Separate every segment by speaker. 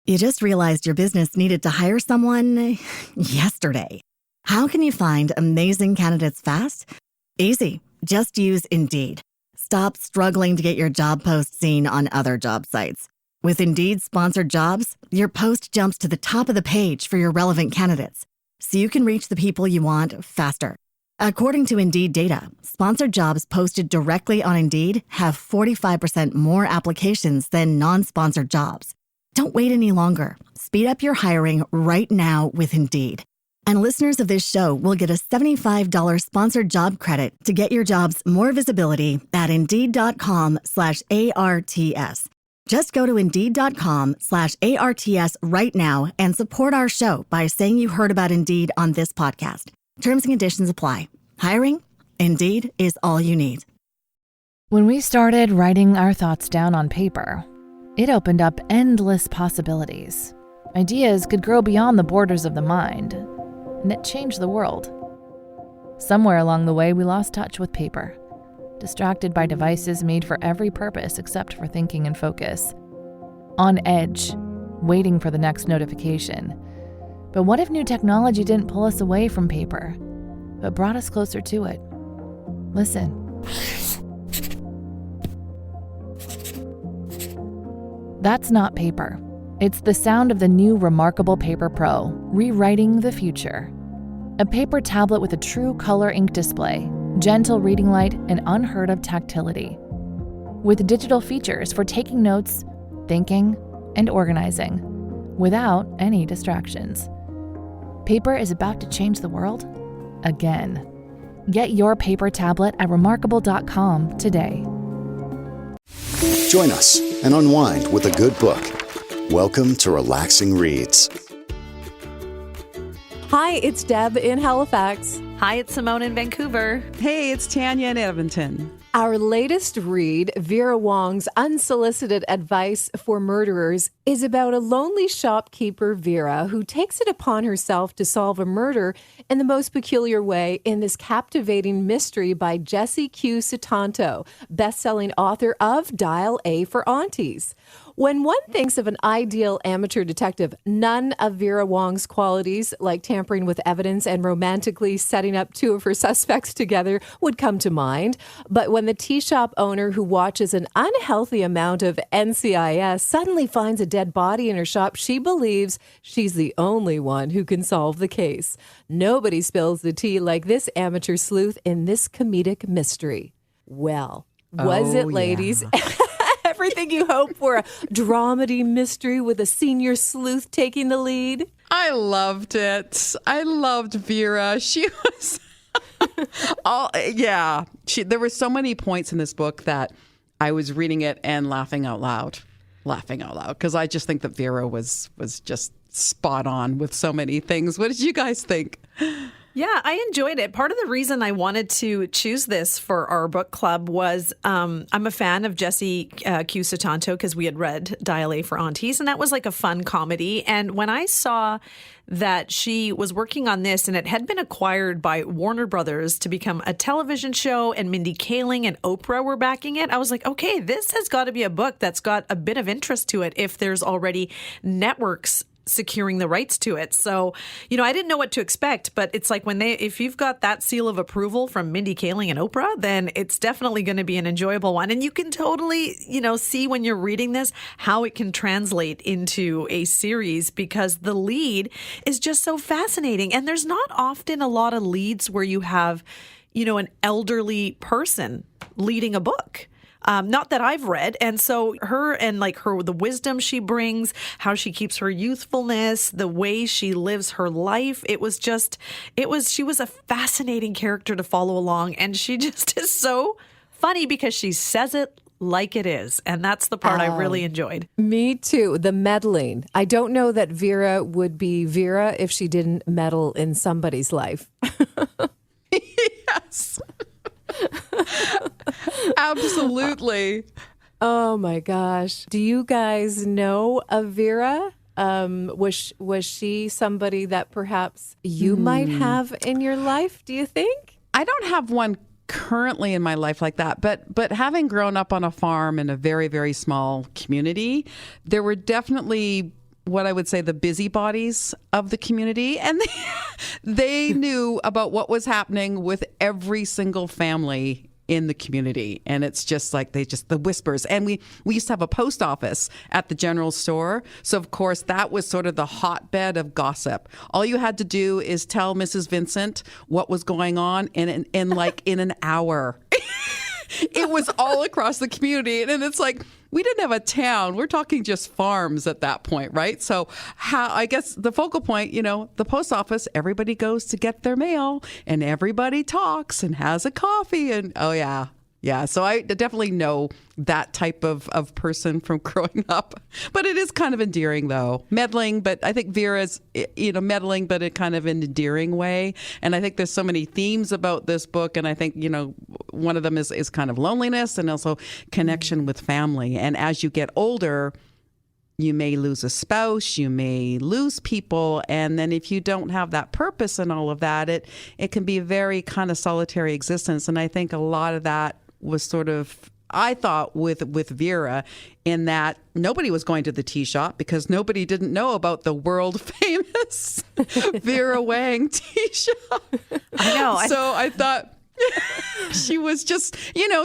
Speaker 1: You just realized your business needed to hire someone yesterday. How can you find amazing candidates fast? Easy. Just use Indeed. Stop struggling to get your job post seen on other job sites. With Indeed sponsored jobs, your post jumps to the top of the page for your relevant candidates, so you can reach the people you want faster. According to Indeed data, sponsored jobs posted directly on Indeed have 45% more applications than non-sponsored jobs. Don't wait any longer. Speed up your hiring right now with Indeed. And listeners of this show will get a $75 sponsored job credit to get your jobs more visibility at Indeed.com/ARTS. Just go to Indeed.com/ARTS right now and support our show by saying you heard about Indeed on this podcast. Terms and conditions apply. Hiring? Indeed is all you need.
Speaker 2: When we started writing our thoughts down on paper, it opened up endless possibilities. Ideas could grow beyond the borders of the mind, and it changed the world. Somewhere along the way, we lost touch with paper, distracted by devices made for every purpose except for thinking and focus. On edge, waiting for the next notification. But what if new technology didn't pull us away from paper, but brought us closer to it? Listen. That's not paper. It's the sound of the new Remarkable Paper Pro, rewriting the future. A paper tablet with a true color ink display, gentle reading light, and unheard of tactility. With digital features for taking notes, thinking, and organizing, without any distractions. Paper is about to change the world again. Get your paper tablet at remarkable.com today.
Speaker 3: Join us and unwind with a good book. Welcome to Relaxing Reads.
Speaker 4: Hi, it's Deb in Halifax.
Speaker 5: Hi, it's Simone in Vancouver.
Speaker 6: Hey, it's Tanya in Edmonton.
Speaker 4: Our latest read, Vera Wong's Unsolicited Advice for Murderers, is about a lonely shopkeeper, Vera, who takes it upon herself to solve a murder in the most peculiar way in this captivating mystery by Jessie Q. Sutanto, best-selling author of Dial A for Aunties. When one thinks of an ideal amateur detective, none of Vera Wong's qualities, like tampering with evidence and romantically setting up two of her suspects together, would come to mind. But when the tea shop owner who watches an unhealthy amount of NCIS suddenly finds a dead body in her shop, she believes she's the only one who can solve the case. Nobody spills the tea like this amateur sleuth in this comedic mystery. Well, was it, ladies?
Speaker 6: Yeah.
Speaker 4: Everything you hope for a dramedy mystery with a senior sleuth taking the lead?
Speaker 6: I loved it. I loved Vera. She was... there were so many points in this book that I was reading it and laughing out loud, because I just think that Vera was just spot on with so many things. What did you guys think?
Speaker 5: Yeah, I enjoyed it. Part of the reason I wanted to choose this for our book club was I'm a fan of Jessie Q. Sutanto because we had read Dial A for Aunties, and that was like a fun comedy. And when I saw that she was working on this and it had been acquired by Warner Brothers to become a television show and Mindy Kaling and Oprah were backing it, I was like, okay, this has got to be a book that's got a bit of interest to it if there's already networks securing the rights to it. So, I didn't know what to expect, but it's like if you've got that seal of approval from Mindy Kaling and Oprah, then it's definitely going to be an enjoyable one. And you can totally, see when you're reading this, how it can translate into a series because the lead is just so fascinating. And there's not often a lot of leads where you have, an elderly person leading a book. Not that I've read. And so the wisdom she brings, how she keeps her youthfulness, the way she lives her life. She was a fascinating character to follow along. And she just is so funny because she says it like it is. And that's the part I really enjoyed.
Speaker 4: Me too. The meddling. I don't know that Vera would be Vera if she didn't meddle in somebody's life.
Speaker 6: Yes. Absolutely.
Speaker 4: Oh my gosh. Do you guys know of Vera? Was she somebody that perhaps you might have in your life, do you think?
Speaker 6: I don't have one currently in my life like that, but having grown up on a farm in a very, very small community, there were definitely what I would say the busybodies of the community, and they knew about what was happening with every single family in the community. And it's just like the whispers. And we used to have a post office at the general store. So of course that was sort of the hotbed of gossip. All you had to do is tell Mrs. Vincent what was going on in an hour. It was all across the community. And it's like, we didn't have a town. We're talking just farms at that point, right? So I guess the focal point, the post office, everybody goes to get their mail and everybody talks and has a coffee. And oh, yeah. Yeah, so I definitely know that type of person from growing up. But it is kind of endearing, though. Meddling, but I think Vera's, meddling, but in kind of an endearing way. And I think there's so many themes about this book. And I think, one of them is kind of loneliness and also connection with family. And as you get older, you may lose a spouse, you may lose people. And then if you don't have that purpose and all of that, it can be a very kind of solitary existence. And I think a lot of that was sort of, I thought with Vera, in that nobody was going to the tea shop because nobody didn't know about the world famous Vera Wang tea shop.
Speaker 5: I know.
Speaker 6: So I thought she was just,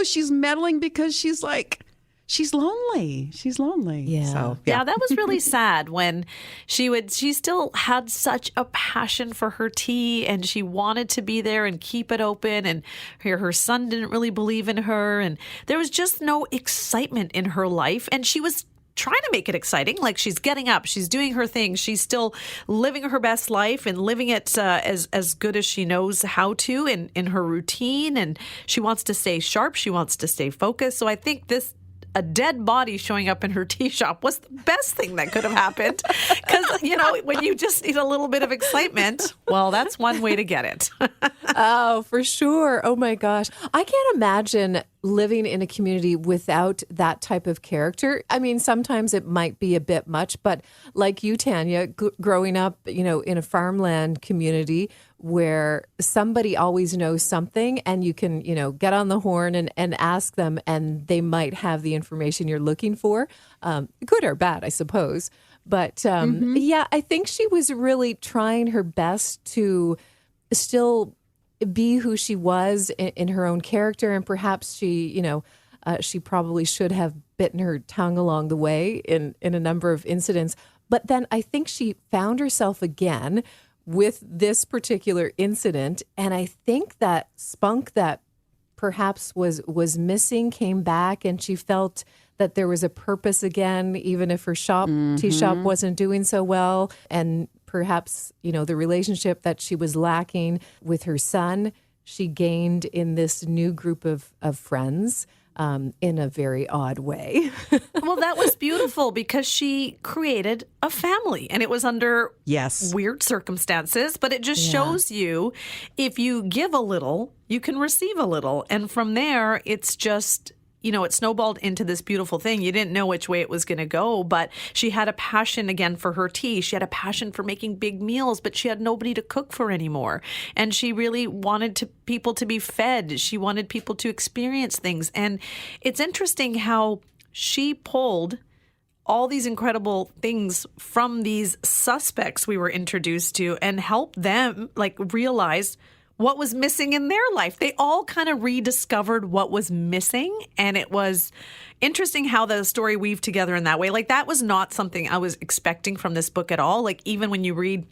Speaker 6: she's meddling because she's like, she's lonely. She's lonely.
Speaker 4: Yeah.
Speaker 6: So,
Speaker 5: yeah, that was really sad when she still had such a passion for her tea and she wanted to be there and keep it open. And her son didn't really believe in her. And there was just no excitement in her life. And she was trying to make it exciting. Like, she's getting up, she's doing her thing. She's still living her best life and living it as good as she knows how to in her routine. And she wants to stay sharp. She wants to stay focused. So I think a dead body showing up in her tea shop was the best thing that could have happened. Because, when you just need a little bit of excitement, well, that's one way to get it.
Speaker 4: Oh, for sure. Oh, my gosh. I can't imagine living in a community without that type of character. I mean, sometimes it might be a bit much, but like you, Tanya, growing up, in a farmland community where somebody always knows something and you can, get on the horn and ask them and they might have the information you're looking for, good or bad, I suppose. But yeah, I think she was really trying her best to still be who she was in her own character. And perhaps she, she probably should have bitten her tongue along the way in a number of incidents. But then I think she found herself again with this particular incident. And I think that spunk that perhaps was missing came back, and she felt that there was a purpose again, even if her tea shop wasn't doing so well. And perhaps, the relationship that she was lacking with her son, she gained in this new group of friends in a very odd way.
Speaker 5: Well, that was beautiful because she created a family and it was under weird circumstances, but it just shows you if you give a little, you can receive a little. And from there, it's just, it snowballed into this beautiful thing. You didn't know which way it was going to go, but she had a passion again for her tea. She had a passion for making big meals, but she had nobody to cook for anymore. And she really wanted people to be fed. She wanted people to experience things. And it's interesting how she pulled all these incredible things from these suspects we were introduced to and helped them realize what was missing in their life. They all kind of rediscovered what was missing. And it was interesting how the story weaved together in that way. That was not something I was expecting from this book at all. Even when you read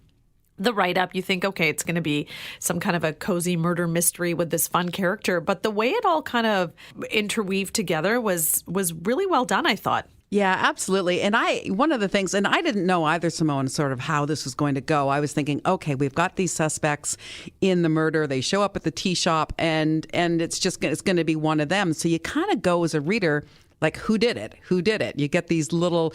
Speaker 5: the write-up, you think, okay, it's going to be some kind of a cozy murder mystery with this fun character. But the way it all kind of interweaved together was really well done, I thought.
Speaker 6: Yeah, absolutely. And one of the things, and I didn't know either, Simone, sort of how this was going to go. I was thinking, okay, we've got these suspects in the murder. They show up at the tea shop and it's going to be one of them. So you kind of go as a reader, who did it? Who did it? You get these little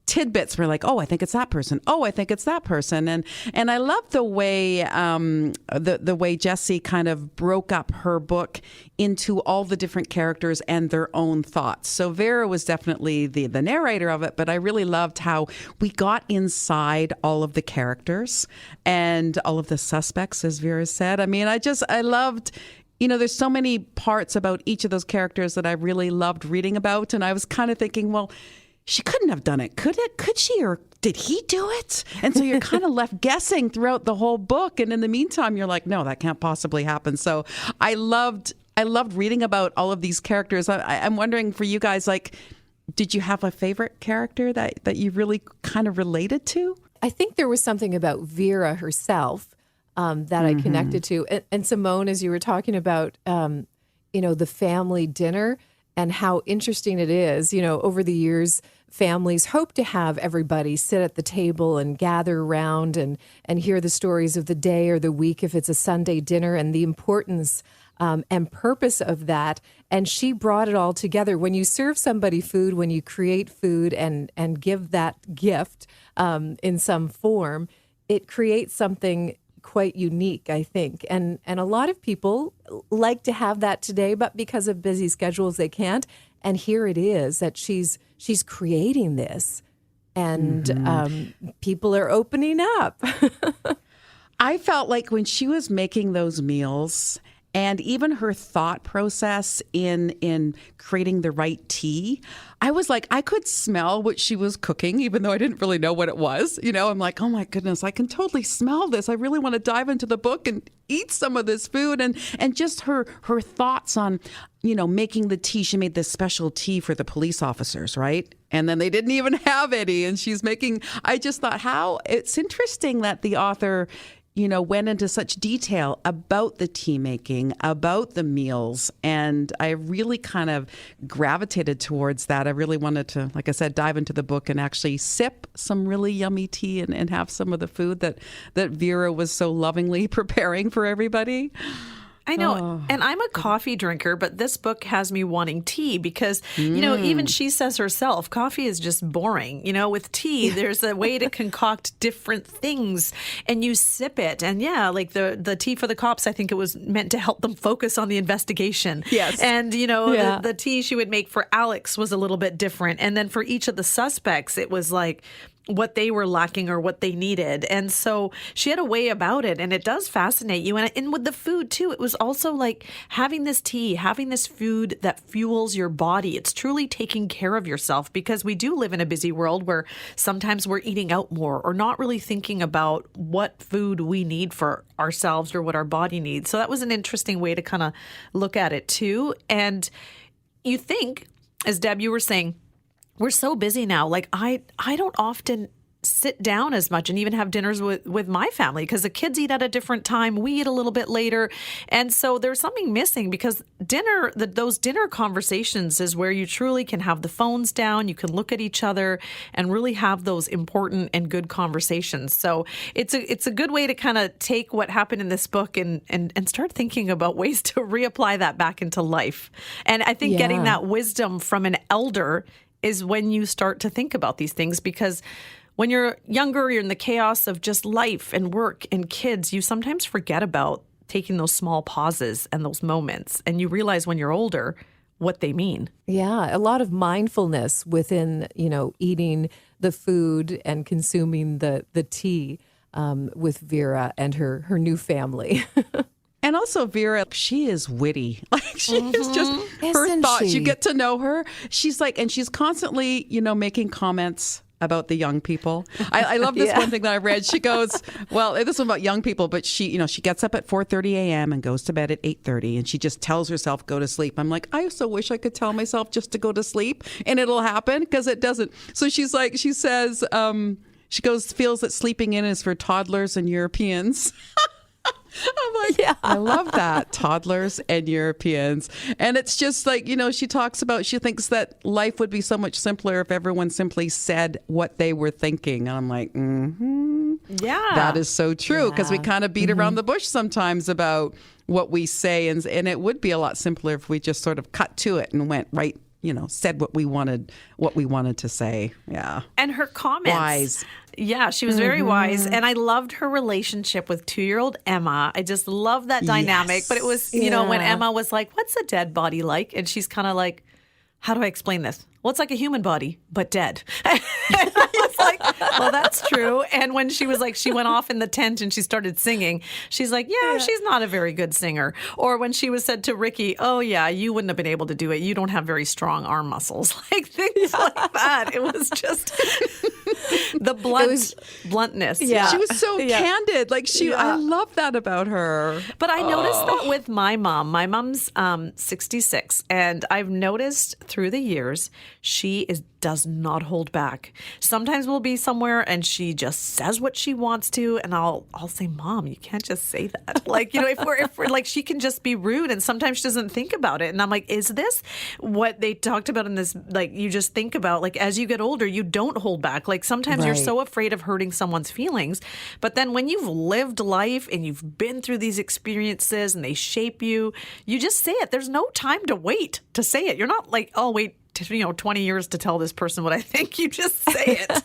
Speaker 6: tidbits where oh, I think it's that person. Oh, I think it's that person. And I love the way the way Jessie kind of broke up her book into all the different characters and their own thoughts. So Vera was definitely the narrator of it, but I really loved how we got inside all of the characters and all of the suspects, as Vera said. I mean, I loved... there's so many parts about each of those characters that I really loved reading about. And I was kind of thinking, well, she couldn't have done it. Could she? Or did he do it? And so you're kind of left guessing throughout the whole book. And in the meantime, you're like, no, that can't possibly happen. So I loved reading about all of these characters. I'm wondering for you guys, like, did you have a favorite character that you really kind of related to?
Speaker 4: I think there was something about Vera herself that I connected to. And Simone, as you were talking about, the family dinner and how interesting it is, over the years, families hope to have everybody sit at the table and gather around and hear the stories of the day or the week if it's a Sunday dinner, and the importance and purpose of that. And she brought it all together. When you serve somebody food, when you create food and give that gift in some form, it creates something quite unique, I think. And a lot of people like to have that today, but because of busy schedules, they can't. And here it is that she's creating this, and people are opening up.
Speaker 6: I felt like when she was making those meals, and even her thought process in creating the right tea, I was like, I could smell what she was cooking, even though I didn't really know what it was. I'm like, oh my goodness, I can totally smell this. I really want to dive into the book and eat some of this food. And just her thoughts on, making the tea. She made this special tea for the police officers, right? And then they didn't even have any. And she's making, I just thought how it's interesting that the author went into such detail about the tea making, about the meals. And I really kind of gravitated towards that. I really wanted to, like I said, dive into the book and actually sip some really yummy tea and have some of the food that Vera was so lovingly preparing for everybody.
Speaker 5: I know. And I'm a coffee drinker, but this book has me wanting tea because, even she says herself, coffee is just boring. With tea, there's a way to concoct different things and you sip it. And like the tea for the cops, I think it was meant to help them focus on the investigation.
Speaker 6: Yes.
Speaker 5: And, the tea she would make for Alex was a little bit different. And then for each of the suspects, it was like what they were lacking or what they needed. And so she had a way about it, and it does fascinate you. And with the food too, it was also like having this tea, having this food that fuels your body. It's truly taking care of yourself, because we do live in a busy world where sometimes we're eating out more or not really thinking about what food we need for ourselves or what our body needs. So that was an interesting way to kind of look at it too. And you think, as Deb, you were saying, we're so busy now. Like I don't often sit down as much and even have dinners with my family because the kids eat at a different time. We eat a little bit later. And so there's something missing, because those dinner conversations is where you truly can have the phones down. You can look at each other and really have those important and good conversations. So it's a good way to kind of take what happened in this book and start thinking about ways to reapply that back into life. And I think getting that wisdom from an elder is when you start to think about these things, because when you're younger, you're in the chaos of just life and work and kids, you sometimes forget about taking those small pauses and those moments. And you realize when you're older what they mean.
Speaker 4: Yeah, a lot of mindfulness within, eating the food and consuming the tea with Vera and her new family.
Speaker 6: And also Vera, she is witty. Like she is just her
Speaker 4: Isn't
Speaker 6: thoughts.
Speaker 4: she?
Speaker 6: You get to know her. She's like, and she's constantly, making comments about the young people. I love this one thing that I read. She goes, well, this one about young people, but she gets up at 4:30 a.m. and goes to bed at 8:30, and she just tells herself, go to sleep. I'm like, I so wish I could tell myself just to go to sleep and it'll happen, because it doesn't. So she says, she goes, feels that sleeping in is for toddlers and Europeans. I'm like, I love that. Toddlers and Europeans. And it's just like, she talks about, she thinks that life would be so much simpler if everyone simply said what they were thinking. And I'm like,
Speaker 5: yeah,
Speaker 6: that is so true. Because we kind of beat around the bush sometimes about what we say. And it would be a lot simpler if we just sort of cut to it and went right, said what we wanted to say. Yeah.
Speaker 5: And her comments.
Speaker 6: Wise.
Speaker 5: Yeah, she was very wise. And I loved her relationship with 2-year-old Emma. I just love that dynamic.
Speaker 6: Yes.
Speaker 5: But it was, when Emma was like, what's a dead body like? And she's kind of like, how do I explain this? well, it's like a human body, but dead. And I was like, well, that's true. And when she was like, she went off in the tent and she started singing, she's like, yeah, she's not a very good singer. Or when she was said to Ricky, oh, yeah, you wouldn't have been able to do it. You don't have very strong arm muscles. Like things like that. It was just the bluntness.
Speaker 6: Yeah. She was so candid. Like I love that about her.
Speaker 5: But I noticed that with my mom. My mom's 66, and I've noticed through the years she does not hold back. Sometimes we'll be somewhere and she just says what she wants to, and I'll say, Mom, you can't just say that. Like, you know, if we're like, she can just be rude, and sometimes she doesn't think about it. And I'm like, is this what they talked about in this? Like, you just think about, like, as you get older, you don't hold back. Like, sometimes you're so afraid of hurting someone's feelings. But then when you've lived life and you've been through these experiences and they shape you, you just say it. There's no time to wait to say it. You're not like, oh, wait, 20 years to tell this person what I think. You just say it.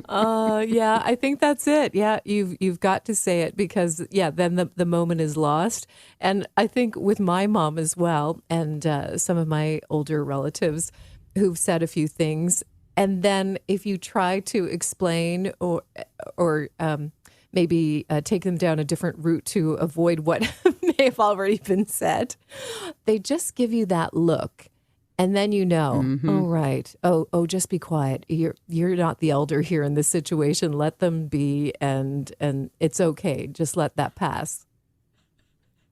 Speaker 4: Yeah, I think that's it. Yeah, you've got to say it because, then the moment is lost. And I think with my mom as well, and some of my older relatives who've said a few things, and then if you try to explain or maybe take them down a different route to avoid what may have already been said, they just give you that look. And then you know, oh, right. Oh, just be quiet. You're not the elder here in this situation. Let them be, and it's okay. Just let that pass.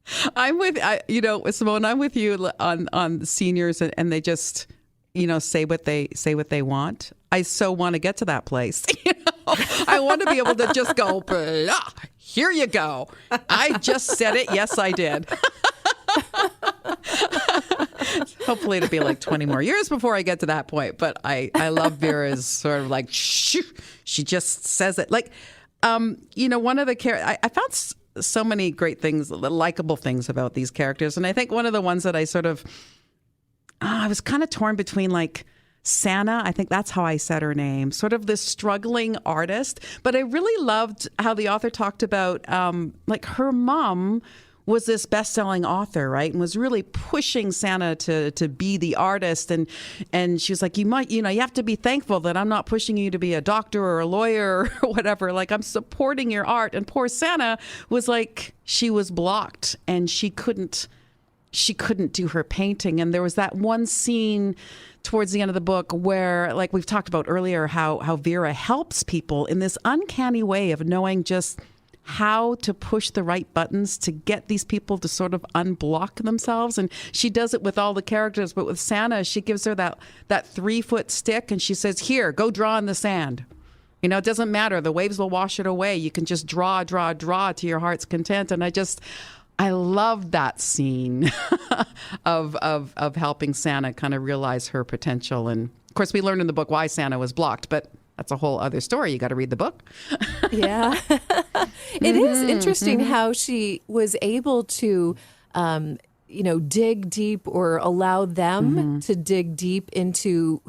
Speaker 6: Simone, I'm with you on seniors, and they just, say what they want. I so want to get to that place. I want to be able to just go, blah, here you go. I just said it. Yes, I did. Hopefully it'll be like 20 more years before I get to that point. But I love Vera's sort of like, shoo, she just says it. Like, one of the characters, I found so many great things, likable things about these characters. And I think one of the ones that I sort of, I was kind of torn between, like, Sana, I think that's how I said her name, sort of this struggling artist. But I really loved how the author talked about, like, her mom was this best-selling author, right? And was really pushing Sana to be the artist. And she was like, you have to be thankful that I'm not pushing you to be a doctor or a lawyer or whatever. Like, I'm supporting your art. And poor Sana was like, she was blocked and she couldn't do her painting. And there was that one scene towards the end of the book where, like we've talked about earlier, how Vera helps people in this uncanny way of knowing just how to push the right buttons to get these people to sort of unblock themselves. And she does it with all the characters, but with Sana, she gives her that 3-foot stick and she says, here, go draw in the sand. It doesn't matter. The waves will wash it away. You can just draw to your heart's content. And I love that scene of helping Sana kind of realize her potential. And of course, we learned in the book why Sana was blocked, but that's a whole other story. You got to read the book.
Speaker 4: Yeah. It is interesting how she was able to, dig deep or allow them to dig deep into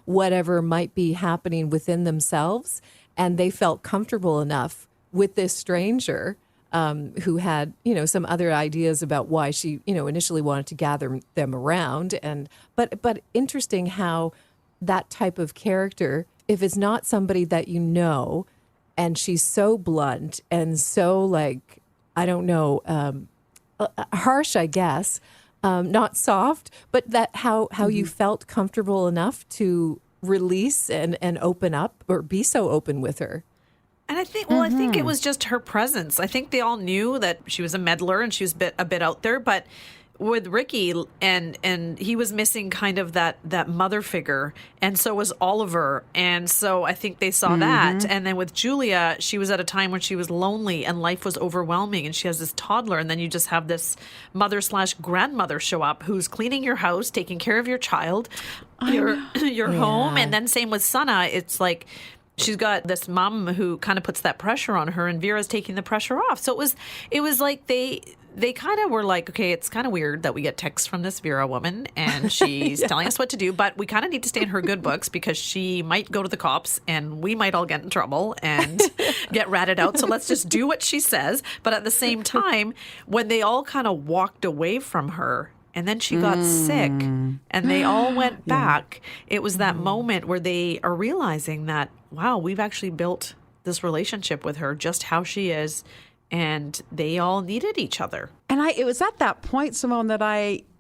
Speaker 4: whatever might be happening within themselves. And they felt comfortable enough with this stranger who had, some other ideas about why she, initially wanted to gather them around. But interesting how that type of character, if it's not somebody that you know, and she's so blunt and so, like, I don't know, harsh, I guess, not soft, but that how you felt comfortable enough to release and open up or be so open with her.
Speaker 5: And I think, I think it was just her presence. I think they all knew that she was a meddler and she was a bit out there, but with Ricky and he was missing kind of that mother figure, and so was Oliver, and so I think they saw that. And then with Julia, she was at a time when she was lonely and life was overwhelming, and she has this toddler, and then you just have this mother/grandmother show up who's cleaning your house, taking care of your child, your home, and then same with Sana. It's like she's got this mom who kind of puts that pressure on her, and Vera's taking the pressure off. So it was like they kind of were like, okay, it's kind of weird that we get texts from this Vera woman and she's telling us what to do, but we kind of need to stay in her good books because she might go to the cops and we might all get in trouble and get ratted out. So let's just do what she says. But at the same time, when they all kind of walked away from her, And then she got sick and they all went back. It was that moment where they are realizing that, wow, we've actually built this relationship with her, just how she is. And they all needed each other.
Speaker 6: And it was at that point, Simone, that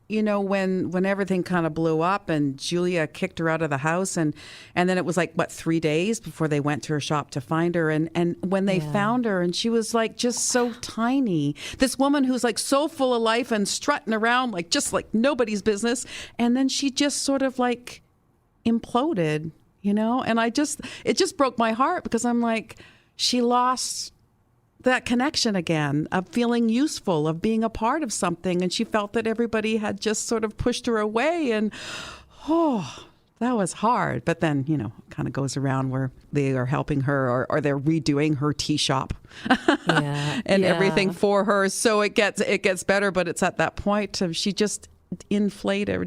Speaker 6: when everything kind of blew up and Julia kicked her out of the house and then it was like, 3 days before they went to her shop to find her. And when they found her and she was like just so tiny, this woman who's like so full of life and strutting around like just like nobody's business. And then she just sort of like imploded, and it just broke my heart because I'm like, she lost that connection again of feeling useful, of being a part of something. And she felt that everybody had just sort of pushed her away. And, that was hard. But then, it kind of goes around where they are helping her or they're redoing her tea shop and everything for her. So it gets better. But it's at that point she just deflated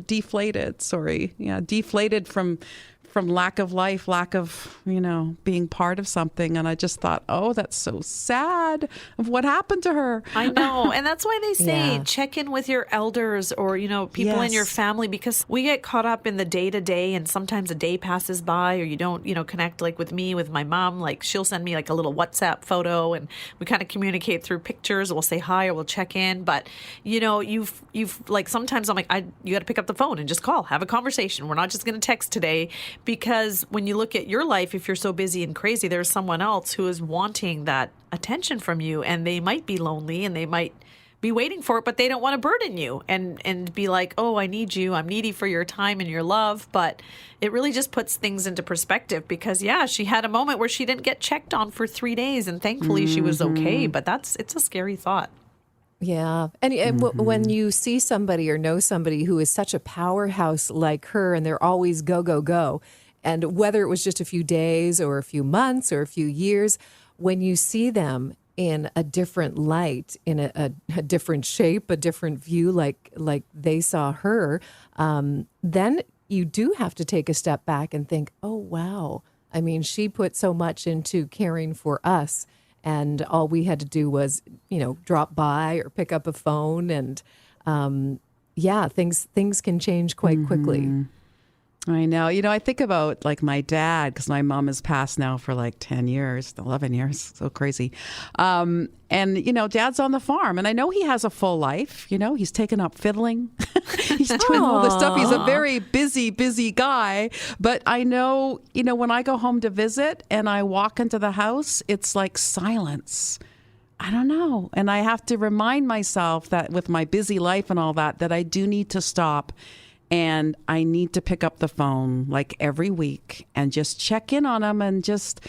Speaker 6: from lack of life, lack of, being part of something. And I just thought, that's so sad of what happened to her.
Speaker 5: I know. And that's why they say check in with your elders or, people in your family, because we get caught up in the day to day and sometimes a day passes by or you don't, connect like with me, with my mom. Like she'll send me like a little WhatsApp photo and we kind of communicate through pictures. We'll say hi or we'll check in. But, you've like sometimes I'm like, you got to pick up the phone and just call, have a conversation. We're not just going to text today. Because when you look at your life, if you're so busy and crazy, there's someone else who is wanting that attention from you and they might be lonely and they might be waiting for it, but they don't want to burden you and be like, I need you. I'm needy for your time and your love. But it really just puts things into perspective because, she had a moment where she didn't get checked on for 3 days and thankfully she was okay. But it's a scary thought.
Speaker 4: Yeah. And when you see somebody or know somebody who is such a powerhouse like her and they're always go, go, go, and whether it was just a few days or a few months or a few years, when you see them in a different light, in a different shape, a different view, like they saw her, then you do have to take a step back and think, oh, wow. I mean, she put so much into caring for us. And all we had to do was, drop by or pick up a phone. And things can change quite quickly.
Speaker 6: I know. I think about like my dad, because my mom has passed now for like 10 years, 11 years. So crazy. And, Dad's on the farm and I know he has a full life. He's taken up fiddling. He's doing all this stuff. He's a very busy guy. But I know, when I go home to visit and I walk into the house, it's like silence. I don't know. And I have to remind myself that with my busy life and all that I do need to stop. And I need to pick up the phone like every week and just check in on him and just,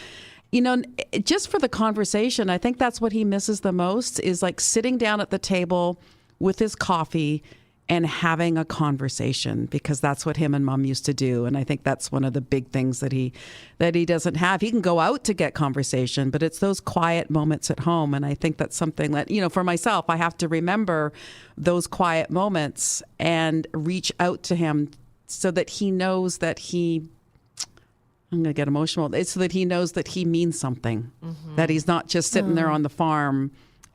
Speaker 6: just for the conversation. I think that's what he misses the most is like sitting down at the table with his coffee and having a conversation, because that's what him and Mom used to do. And I think that's one of the big things that he doesn't have. He can go out to get conversation, but it's those quiet moments at home. And I think that's something that, for myself, I have to remember those quiet moments and reach out to him so that he knows that I'm going to get emotional. It's so that he knows that he means something, that he's not just sitting there on the farm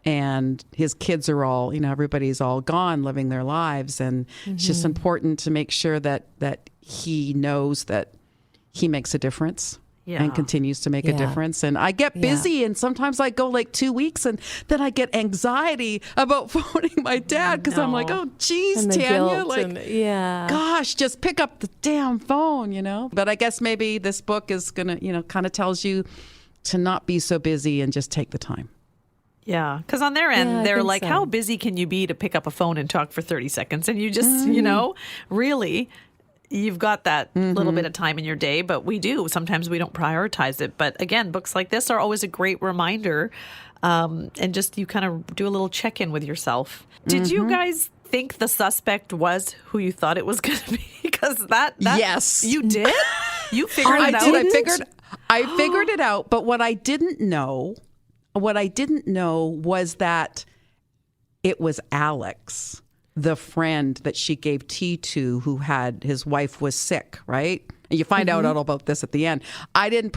Speaker 6: and his kids are all, everybody's all gone living their lives. And it's just important to make sure that he knows that he makes a difference and continues to make a difference. And I get busy and sometimes I go like 2 weeks and then I get anxiety about phoning my dad because I'm like, oh, geez, Tanya, gosh, just pick up the damn phone, But I guess maybe this book is going to, kind of tells you to not be so busy and just take the time.
Speaker 5: Yeah, because on their end, they're like, how busy can you be to pick up a phone and talk for 30 seconds? And you just, really, you've got that little bit of time in your day, but we do. Sometimes we don't prioritize it. But again, books like this are always a great reminder. And just you kind of do a little check-in with yourself. Did you guys think the suspect was who you thought it was going to be? Because that
Speaker 6: yes.
Speaker 5: You did? You figured it out?
Speaker 6: I figured it out. But what I didn't know was that it was Alex, the friend that she gave tea to, who had his wife was sick, right? And you find out all about this at the end. I didn't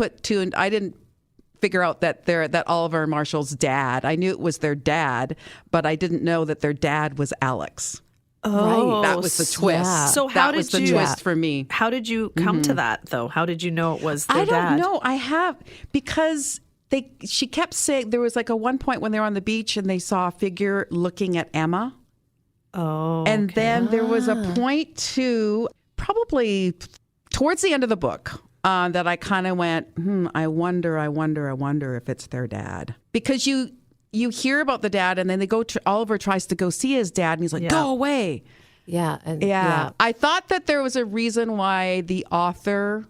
Speaker 6: figure out that Oliver Marshall's dad. I knew it was their dad, but I didn't know that their dad was Alex.
Speaker 5: Oh,
Speaker 6: That was the twist.
Speaker 4: yeah.
Speaker 5: So how
Speaker 6: that was
Speaker 5: did
Speaker 6: the
Speaker 5: you-
Speaker 6: twist for me.
Speaker 5: How did you come to that, though? How did you know it was their
Speaker 6: I don't
Speaker 5: dad?
Speaker 6: know. I have because she kept saying there was like a one point when they were on the beach and they saw a figure looking at Emma.
Speaker 5: Oh,
Speaker 6: And then there was a point too, probably towards the end of the book, that I kind of went, I wonder if it's their dad. Because you hear about the dad and then they go to, Oliver tries to go see his dad and he's like, go away.
Speaker 4: Yeah. And
Speaker 6: Yeah. I thought that there was a reason why the author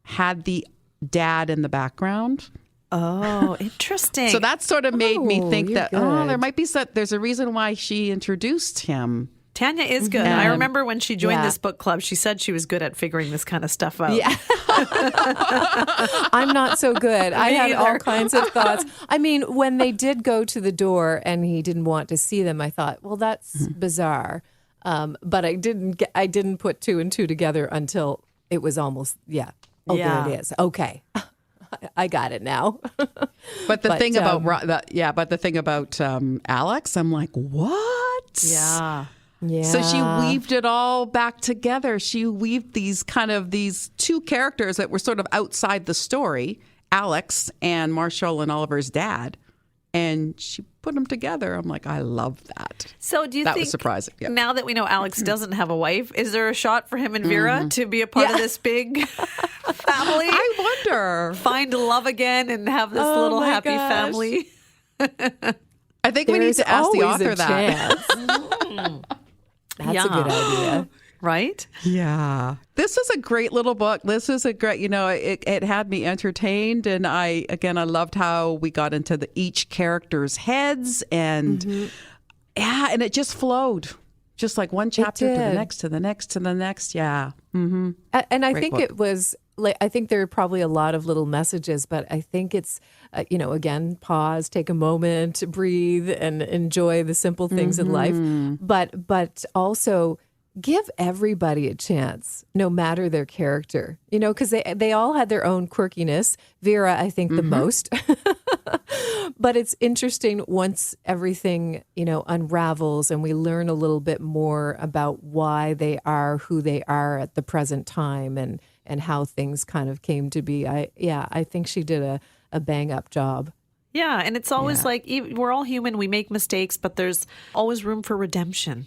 Speaker 6: had the dad in the background.
Speaker 5: Oh, interesting.
Speaker 6: So that sort of made me think
Speaker 4: you're
Speaker 6: that,
Speaker 4: good.
Speaker 6: there might be there's a reason why she introduced him.
Speaker 5: Tanya is good. I remember when she joined this book club, she said she was good at figuring this kind of stuff out.
Speaker 4: Yeah. I'm not so good. I had all kinds of thoughts. I mean, when they did go to the door and he didn't want to see them, I thought, well, that's bizarre. But I didn't put two and two together until it was almost, there it is. Okay. I got it now.
Speaker 6: But the thing about Alex, I'm like, what?
Speaker 5: Yeah.
Speaker 4: Yeah.
Speaker 6: So she weaved it all back together. She weaved these two characters that were sort of outside the story, Alex and Marshall and Oliver's dad, and she put them together. I'm like, I love that.
Speaker 5: So do you
Speaker 6: That
Speaker 5: think
Speaker 6: was surprising. Yeah.
Speaker 5: now that we know Alex doesn't have a wife, is there a shot for him and Vera to be a part of this big family?
Speaker 6: I wonder.
Speaker 5: Find love again and have this little
Speaker 4: my
Speaker 5: happy
Speaker 4: gosh.
Speaker 5: family.
Speaker 6: I think we need to ask the author that.
Speaker 4: That's a good idea.
Speaker 5: Right?
Speaker 6: Yeah. This is a great little book. This is a great, it had me entertained. And I loved how we got into each character's heads and and it just flowed. Just like one chapter to the next, to the next, to the next. Yeah. Mm-hmm.
Speaker 4: And I
Speaker 6: Great
Speaker 4: think
Speaker 6: book.
Speaker 4: it was like, I think there are probably a lot of little messages, but I think it's, again, pause, take a moment, breathe, and enjoy the simple things in life. But also give everybody a chance, no matter their character, because they all had their own quirkiness. Vera, I think, the most. But it's interesting once everything, unravels and we learn a little bit more about why they are who they are at the present time and how things kind of came to be. I think she did a bang up job.
Speaker 5: Yeah. And it's always like, we're all human. We make mistakes, but there's always room for redemption.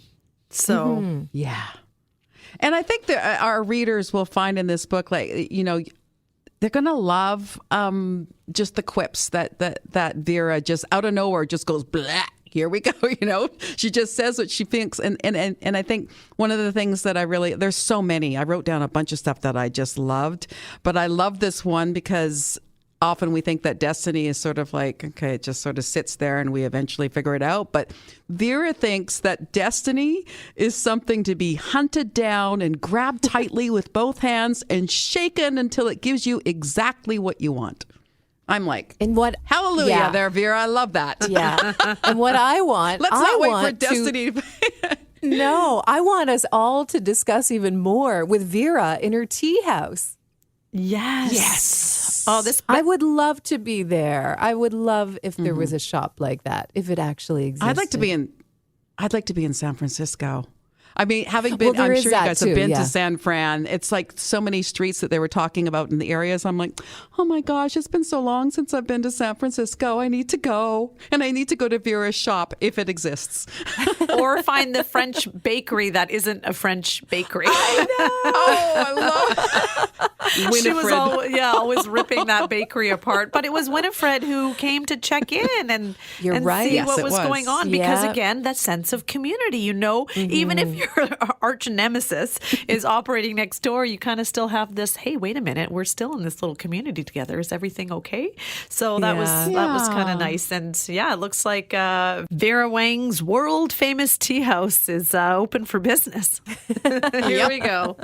Speaker 5: So,
Speaker 6: Yeah. And I think that our readers will find in this book, they're going to love just the quips that Vera just out of nowhere just goes, blah, here we go. She just says what she thinks. And I think one of the things that there's so many, I wrote down a bunch of stuff that I just loved, but I love this one because often we think that destiny is sort of like, okay, it just sort of sits there and we eventually figure it out. But Vera thinks that destiny is something to be hunted down and grabbed tightly with both hands and shaken until it gives you exactly what you want. I'm like, hallelujah there, Vera. I love that.
Speaker 4: Yeah. And what I want,
Speaker 6: Let's not wait for destiny.
Speaker 4: No, I want us all to discuss even more with Vera in her tea house.
Speaker 5: yes. Oh,
Speaker 4: I would love to be there. I would love if there was a shop like that, if it actually existed.
Speaker 6: I'd like to be in San Francisco. I mean, having been,
Speaker 4: Well, there
Speaker 6: I'm
Speaker 4: is
Speaker 6: sure you
Speaker 4: that
Speaker 6: guys
Speaker 4: too,
Speaker 6: have been
Speaker 4: yeah.
Speaker 6: to San Fran. It's like so many streets that they were talking about in the areas. I'm like, oh my gosh, it's been so long since I've been to San Francisco. I need to go. And I need to go to Vera's shop if it exists.
Speaker 5: Or find the French bakery that isn't a French bakery.
Speaker 6: I know. Oh, I love
Speaker 5: She was
Speaker 6: Winifred.
Speaker 5: always ripping that bakery apart. But it was Winifred who came to check in and
Speaker 4: right.
Speaker 5: see
Speaker 6: Yes,
Speaker 5: what
Speaker 6: it
Speaker 5: was
Speaker 6: was.
Speaker 5: going on. Because
Speaker 4: Yeah.
Speaker 5: again, that sense of community, even if your arch nemesis is operating next door, you kind of still have this, hey, wait a minute, we're still in this little community together. Is everything okay? So that was kind of nice. And yeah, it looks like Vera Wang's world famous tea house is open for business. Here we go.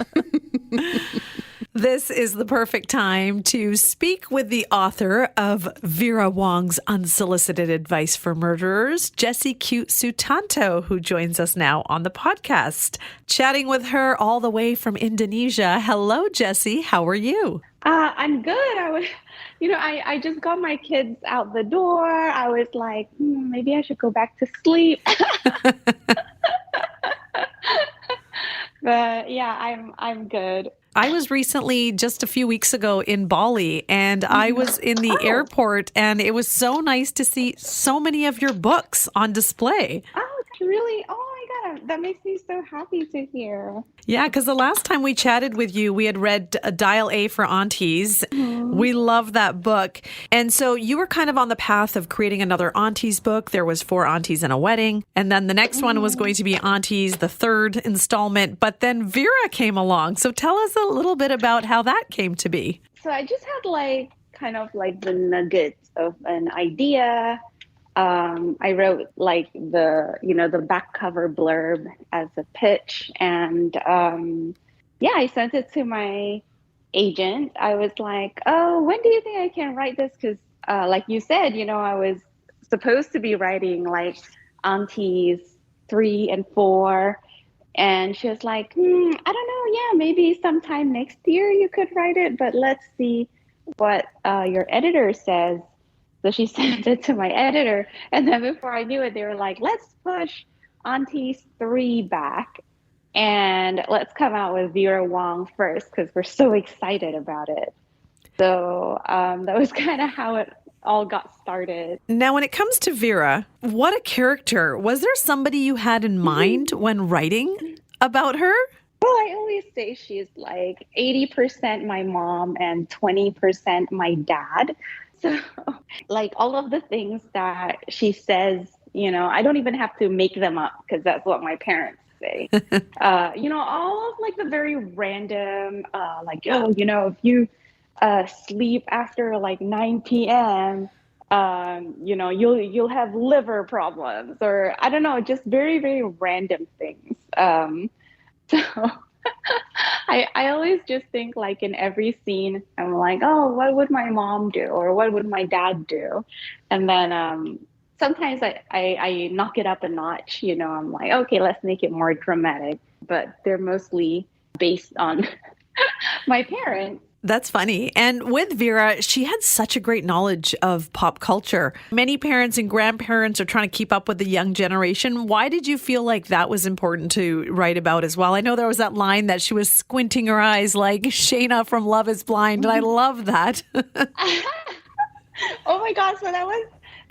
Speaker 5: This is the perfect time to speak with the author of Vera Wong's Unsolicited Advice for Murderers, Jessie Cute Sutanto, who joins us now on the podcast. Chatting with her all the way from Indonesia. Hello, Jessie. How are you?
Speaker 7: I'm good. I just got my kids out the door. I was like, maybe I should go back to sleep. But yeah, I'm good.
Speaker 5: I was recently, just a few weeks ago, in Bali, and I was in the
Speaker 7: Oh,
Speaker 5: airport, and it was so nice to see so many of your books on display.
Speaker 7: oh, really? Oh my God, that makes me so happy to hear.
Speaker 5: Yeah, because the last time we chatted with you, we had read Dial A for Aunties.
Speaker 7: Mhm.
Speaker 5: We love that book. And so you were kind of on the path of creating another Aunties book. There was 4 Aunties and a Wedding. And then the next one was going to be Aunties, the 3rd installment. But then Vera came along. So tell us a little bit about how that came to be.
Speaker 7: So I just had like kind of like the nuggets of an idea. I wrote like the back cover blurb as a pitch, and yeah, I sent it to my agent. I was like, "Oh, when do you think I can write this?" Because, like you said, I was supposed to be writing like Aunties 3 and 4, and she was like, "I don't know. Yeah, maybe sometime next year you could write it, but let's see what your editor says." So she sent it to my editor. And then before I knew it, they were like, let's push Aunties 3 back and let's come out with Vera Wong first because we're so excited about it. So that was kind of how it all got started.
Speaker 5: Now, when it comes to Vera, what a character. Was there somebody you had in mind when writing about her?
Speaker 7: Well, I always say she's like 80% my mom and 20% my dad. So, like all of the things that she says, I don't even have to make them up because that's what my parents say. All of like the very random, like, oh, if you sleep after like 9 p.m., you'll have liver problems, or I don't know, just very, very random things. So I always just think like in every scene, I'm like, oh, what would my mom do? Or what would my dad do? And then sometimes I knock it up a notch, I'm like, okay, let's make it more dramatic. But they're mostly based on my parents.
Speaker 5: That's funny. And with Vera, she had such a great knowledge of pop culture. Many parents and grandparents are trying to keep up with the young generation. Why did you feel like that was important to write about as well? I know there was that line that she was squinting her eyes like Shayna from Love is Blind, and I love that.
Speaker 7: Oh my God, so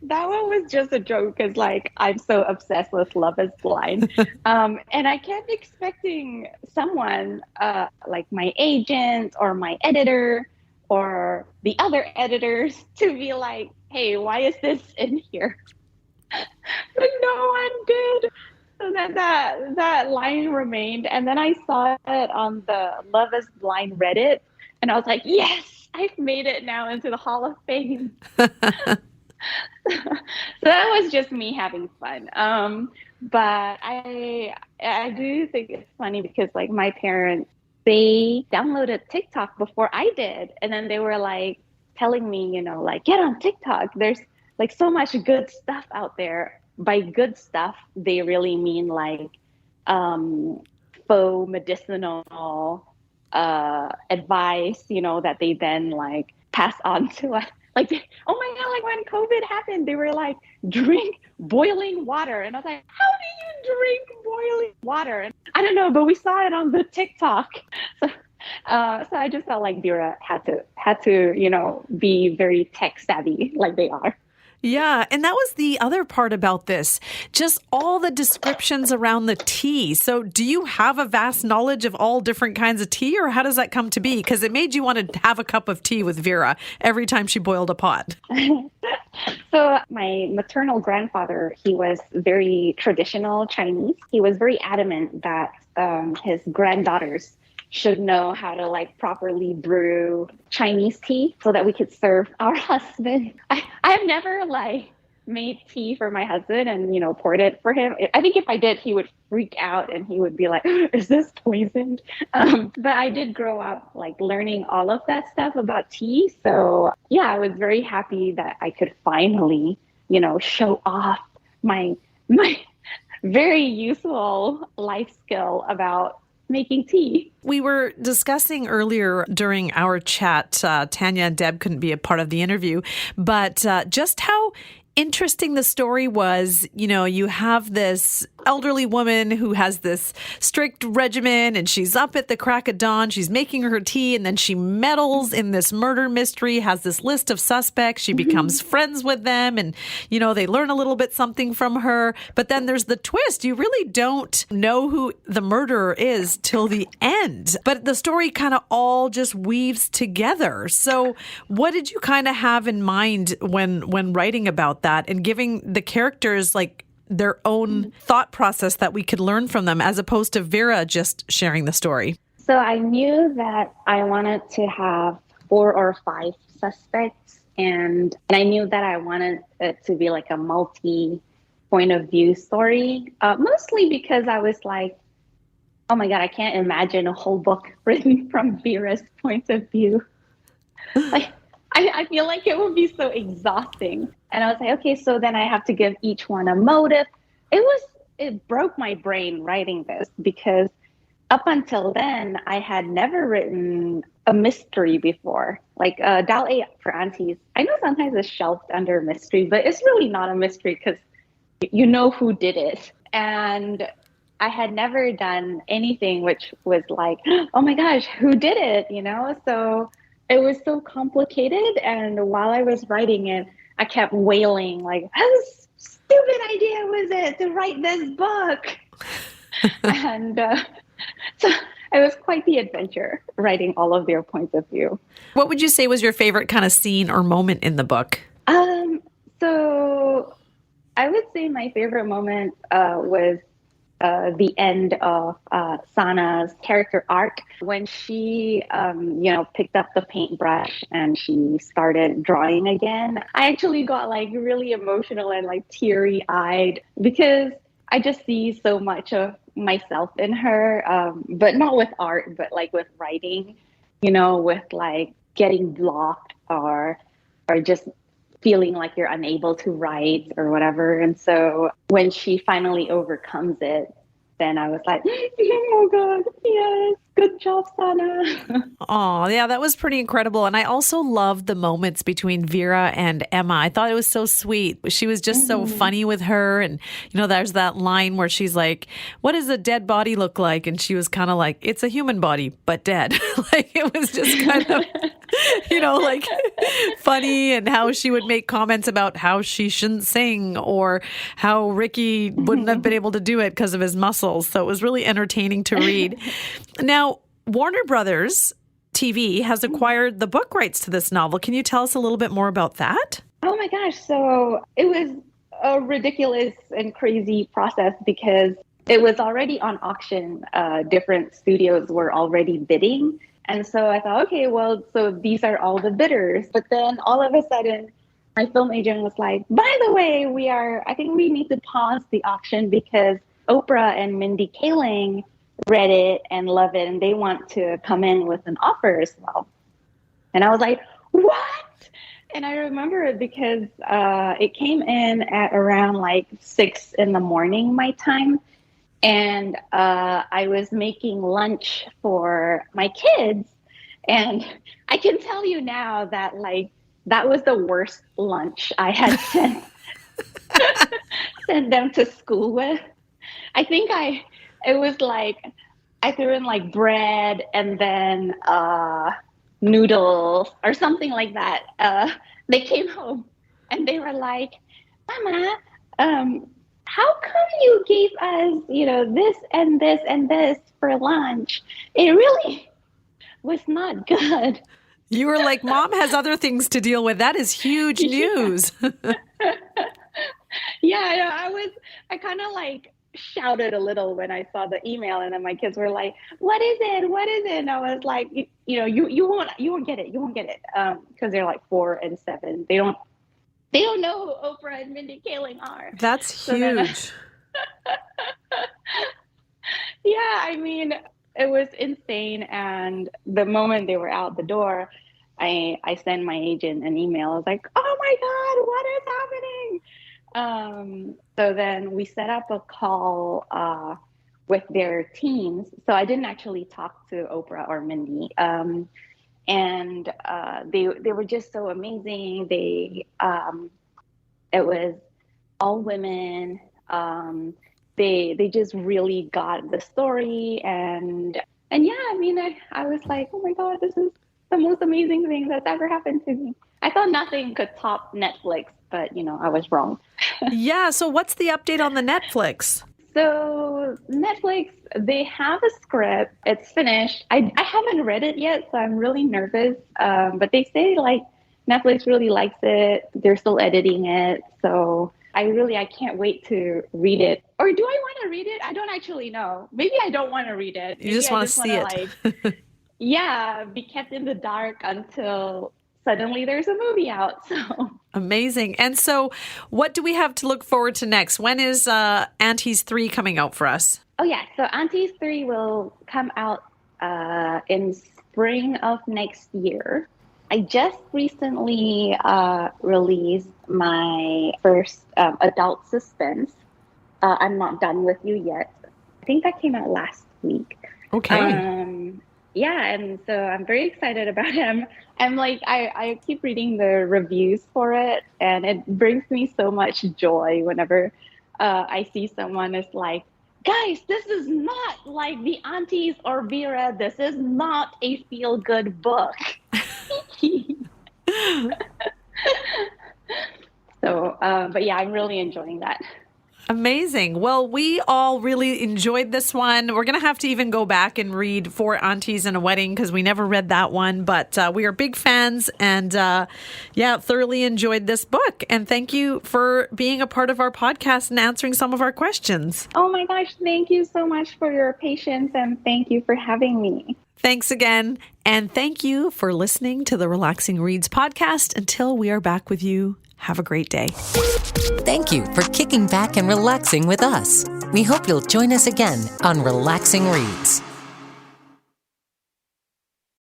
Speaker 7: that one was just a joke because like I'm so obsessed with Love is Blind. And I kept expecting someone like my agent or my editor or the other editors to be like, hey, why is this in here? But no one did. So that line remained. And then I saw it on the Love is Blind Reddit. And I was like, yes, I've made it now into the Hall of Fame. So that was just me having fun. But I do think it's funny because like my parents, they downloaded TikTok before I did. And then they were like telling me, like get on TikTok. There's like so much good stuff out there. By good stuff, they really mean like faux medicinal advice, that they then like pass on to us. Like, oh my God, like when COVID happened, they were like, drink boiling water. And I was like, how do you drink boiling water? And I don't know, but we saw it on the TikTok. So I just felt like Vera had to, be very tech savvy like they are.
Speaker 5: Yeah, and that was the other part about this, just all the descriptions around the tea. So do you have a vast knowledge of all different kinds of tea, or how does that come to be? Because it made you want to have a cup of tea with Vera every time she boiled a pot.
Speaker 7: So my maternal grandfather, he was very traditional Chinese. He was very adamant that his granddaughters should know how to like properly brew Chinese tea so that we could serve our husband. I've never like made tea for my husband and, poured it for him. I think if I did, he would freak out and he would be like, is this poisoned? But I did grow up like learning all of that stuff about tea. So yeah, I was very happy that I could finally, show off my very useful life skill about making tea.
Speaker 5: We were discussing earlier during our chat, Tanya and Deb couldn't be a part of the interview, but just how interesting the story was, you have this elderly woman who has this strict regimen and she's up at the crack of dawn, she's making her tea, and then she meddles in this murder mystery, has this list of suspects, she becomes friends with them, and, they learn a little bit something from her. But then there's the twist. You really don't know who the murderer is till the end. But the story kind of all just weaves together. So what did you kind of have in mind when writing about that and giving the characters like their own thought process that we could learn from them, as opposed to Vera just sharing the story?
Speaker 7: So I knew that I wanted to have 4 or 5 suspects, and I knew that I wanted it to be like a multi point of view story, mostly because I was like, oh my God, I can't imagine a whole book written from Vera's point of view. Like, I feel like it would be so exhausting. And I was like, okay, so then I have to give each one a motive. It broke my brain writing this, because up until then, I had never written a mystery before. Like Dal-A for Aunties, I know sometimes it's shelved under mystery, but it's really not a mystery because you know who did it. And I had never done anything which was like, oh my gosh, who did it? So it was so complicated. And while I was writing it, I kept wailing like, whose stupid idea was it to write this book? And so it was quite the adventure writing all of their points of view.
Speaker 5: What would you say was your favorite kind of scene or moment in the book?
Speaker 7: So I would say my favorite moment was the end of Sana's character arc, when she, picked up the paintbrush and she started drawing again. I actually got like really emotional and like teary-eyed, because I just see so much of myself in her, but not with art, but like with writing, with like getting blocked or just feeling like you're unable to write or whatever. And so when she finally overcomes it, then I was like, oh God, yes, good job, Sana.
Speaker 5: Oh, yeah, that was pretty incredible. And I also loved the moments between Vera and Emma. I thought it was so sweet. She was just so funny with her. And, there's that line where she's like, what does a dead body look like? And she was kind of like, it's a human body, but dead. Like, it was just kind of, like funny, and how she would make comments about how she shouldn't sing, or how Ricky wouldn't have been able to do it because of his muscles. So it was really entertaining to read. Now, Warner Brothers TV has acquired the book rights to this novel. Can you tell us a little bit more about that?
Speaker 7: Oh my gosh. So it was a ridiculous and crazy process, because it was already on auction. Different studios were already bidding. And so I thought, okay, well, so these are all the bidders. But then all of a sudden, my film agent was like, by the way, I think we need to pause the auction because Oprah and Mindy Kaling read it and love it, and they want to come in with an offer as well. And I was like, what? And I remember it because it came in at around like 6 a.m. my time. And I was making lunch for my kids. And I can tell you now that that was the worst lunch I had sent them to school with. I think it was like, I threw in like bread and then noodles or something like that. They came home and they were like, Mama, how come you gave us, this and this and this for lunch? It really was not good.
Speaker 5: You were like, Mom has other things to deal with. That is huge news.
Speaker 7: Yeah, I kind of like shouted a little when I saw the email, and then my kids were like, what is it? What is it? And I was like, you won't get it. You won't get it. Because they're like 4 and 7. They don't know who Oprah and Mindy Kaling are.
Speaker 5: That's huge.
Speaker 7: Yeah, I mean, it was insane. And the moment they were out the door, I sent my agent an email. I was like, oh my God, what is happening? So then we set up a call with their teams. So I didn't actually talk to Oprah or Mindy. And they were just so amazing. They It was all women. They just really got the story, and yeah, I mean, I was like, oh my God, this is the most amazing thing that's ever happened to me. I thought nothing could top Netflix, but I was wrong.
Speaker 5: Yeah. So what's the update on the Netflix?
Speaker 7: So Netflix, they have a script. It's finished. I haven't read it yet, so I'm really nervous. But they say like Netflix really likes it. They're still editing it. So I can't wait to read it. Or do I want to read it? I don't actually know. Maybe I don't want to read it.
Speaker 5: You just want to see it.
Speaker 7: Yeah, be kept in the dark until suddenly there's a movie out. So
Speaker 5: amazing. And so what do we have to look forward to next? When is Aunties 3 coming out for us?
Speaker 7: Oh, yeah. So Aunties 3 will come out in spring of next year. I just recently released my first adult suspense. I'm Not Done With You Yet. I think that came out last week.
Speaker 5: Okay.
Speaker 7: Yeah, and so I'm very excited about it. I'm like, I keep reading the reviews for it, and it brings me so much joy whenever I see someone is like, guys, this is not like the Aunties or Vera. This is not a feel-good book. So, but yeah, I'm really enjoying that.
Speaker 5: Amazing. Well, we all really enjoyed this one. We're going to have to even go back and read Four Aunties and a Wedding because we never read that one. But we are big fans and, thoroughly enjoyed this book. And thank you for being a part of our podcast and answering some of our questions.
Speaker 7: Oh my gosh, thank you so much for your patience and thank you for having me.
Speaker 5: Thanks again. And thank you for listening to the Relaxing Reads podcast. Until we are back with you, have a great day.
Speaker 8: Thank you for kicking back and relaxing with us. We hope you'll join us again on Relaxing Reads.